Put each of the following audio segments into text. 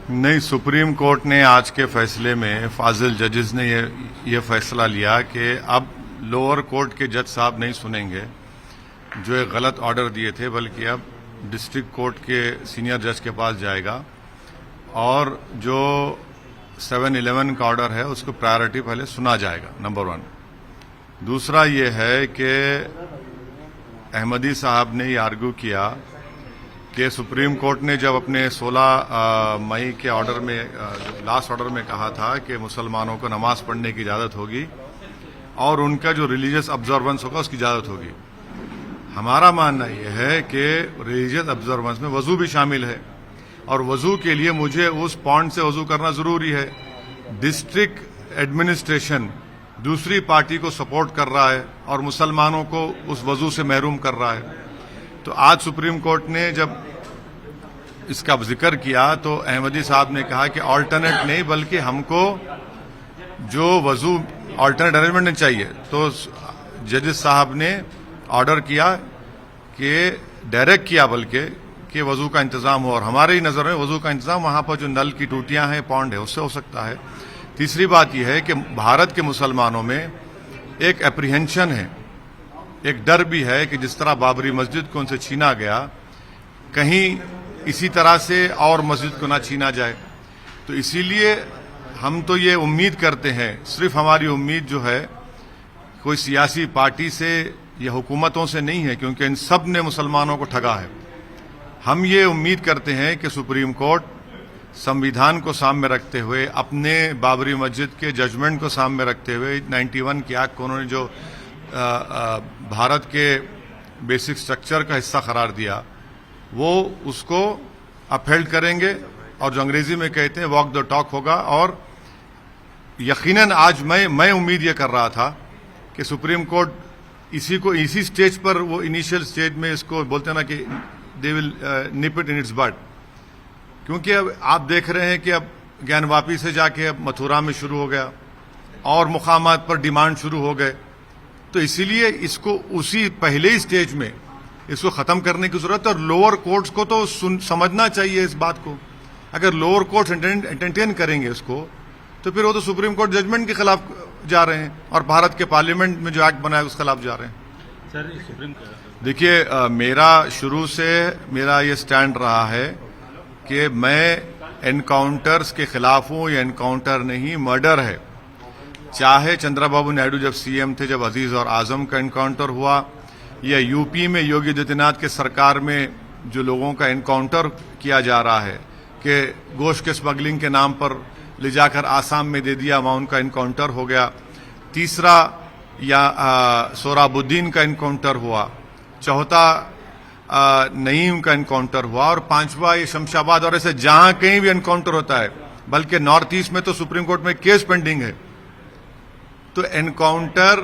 नहीं, supreme court ने आज के फैसले में फाजिल जजेस ने ये फैसला लिया कि अब लोअर कोर्ट के जज साहब नहीं सुनेंगे जो एक गलत ऑर्डर दिए थे, बल्कि अब डिस्ट्रिक्ट कोर्ट के सीनियर जज के पास जाएगा और जो 7-11 का ऑर्डर है उसको प्रायोरिटी पहले सुना जाएगा, नंबर 1। दूसरा ये है कि अहमदी साहब ने ये आर्ग्यू किया कि सुप्रीम कोर्ट ने जब अपने 16 मई के ऑर्डर में, लास्ट ऑर्डर में कहा था कि मुसलमानों को नमाज पढ़ने की इजाज़त होगी और उनका जो रिलीजियस ऑब्जर्वेंस होगा उसकी इजाज़त होगी। हमारा मानना यह है कि रिलीजियस ऑब्जर्वेंस में वज़ू भी शामिल है और वज़ू के लिए मुझे उस पॉइंट से वज़ू करना ज़रूरी है। डिस्ट्रिक्ट एडमिनिस्ट्रेशन दूसरी पार्टी को सपोर्ट कर रहा है और मुसलमानों को उस वज़ू से महरूम कर रहा है। तो आज सुप्रीम कोर्ट ने जब इसका जिक्र किया तो अहमदी साहब ने कहा कि ऑल्टरनेट नहीं, बल्कि हमको जो वज़ू ऑल्टरनेट अरेंजमेंट नहीं चाहिए। तो जजेस साहब ने ऑर्डर किया कि डायरेक्ट किया बल्कि कि वज़ू का इंतज़ाम हो, और हमारे ही नज़र में वज़ू का इंतज़ाम वहाँ पर जो नल की टूटियाँ हैं, पॉन्ड है, उससे हो सकता है। तीसरी बात यह है कि भारत के मुसलमानों में एक एप्रीहेंशन है, एक डर भी है कि जिस तरह बाबरी मस्जिद को उनसे छीना गया, कहीं इसी तरह से और मस्जिद को ना छीना जाए। तो इसीलिए हम तो ये उम्मीद करते हैं, सिर्फ हमारी उम्मीद जो है कोई सियासी पार्टी से या हुकूमतों से नहीं है, क्योंकि इन सब ने मुसलमानों को ठगा है। हम ये उम्मीद करते हैं कि सुप्रीम कोर्ट संविधान को सामने रखते हुए, अपने बाबरी मस्जिद के जजमेंट को सामने रखते हुए, 91 की एक्ट को उन्होंने जो भारत के बेसिक स्ट्रक्चर का हिस्सा करार दिया, वो उसको अपहेल्ड करेंगे और जो अंग्रेजी में कहते हैं वॉक द टॉक होगा। और यकीनन आज मैं उम्मीद ये कर रहा था कि सुप्रीम कोर्ट इसी स्टेज पर, वो इनिशियल स्टेज में इसको बोलते हैं ना कि they will nib it in its but, क्योंकि अब आप देख रहे हैं कि अब ज्ञानवापी से जाके अब मथुरा में शुरू हो गया और मुकामात पर डिमांड शुरू हो गए। तो इसीलिए इसको उसी पहले ही स्टेज में इसको खत्म करने की जरूरत है। और लोअर कोर्ट्स को तो समझना चाहिए इस बात को। अगर लोअर कोर्ट्स एंटरटेन करेंगे इसको, तो फिर वो तो सुप्रीम कोर्ट जजमेंट के खिलाफ जा रहे हैं और भारत के पार्लियामेंट में जो एक्ट बना है उसके खिलाफ जा रहे हैं। सर, सुप्रीम देखिए, मेरा शुरू से मेरा ये स्टैंड रहा है कि मैं एनकाउंटर्स के खिलाफ हूं। ये एनकाउंटर नहीं, मर्डर है। चाहे चंद्रबाबू नायडू जब सीएम थे, जब अजीज और आजम का एनकाउंटर हुआ, या यूपी में योगी आदित्यनाथ के सरकार में जो लोगों का एनकाउंटर किया जा रहा है कि गोश्त के स्मगलिंग के नाम पर ले जाकर आसाम में दे दिया, वहां उनका एनकाउंटर हो गया। तीसरा या सोराबुद्दीन का एनकाउंटर हुआ। चौथा नईम का एनकाउंटर हुआ। और पांचवा ये शमशाबाद। और ऐसे जहां कहीं भी एनकाउंटर होता है, बल्कि नॉर्थ ईस्ट में तो सुप्रीम कोर्ट में केस पेंडिंग है। तो एनकाउंटर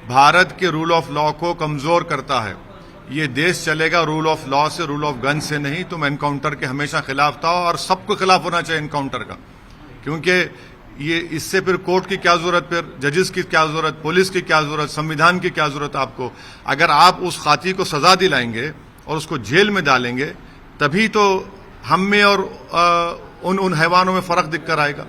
भारत के रूल ऑफ लॉ को कमजोर करता है। ये देश चलेगा रूल ऑफ लॉ से, रूल ऑफ गन से नहीं। तो मैं एनकाउंटर के हमेशा खिलाफ था और सबको खिलाफ होना चाहिए एनकाउंटर का, क्योंकि ये इससे फिर कोर्ट की क्या जरूरत, फिर जजेस की क्या जरूरत, पुलिस की क्या जरूरत, संविधान की क्या जरूरत आपको। अगर आप उस खाती को सजा दिलाएंगे और उसको जेल में डालेंगे, तभी तो हम में और उन हैवानों में फर्क दिख कर आएगा।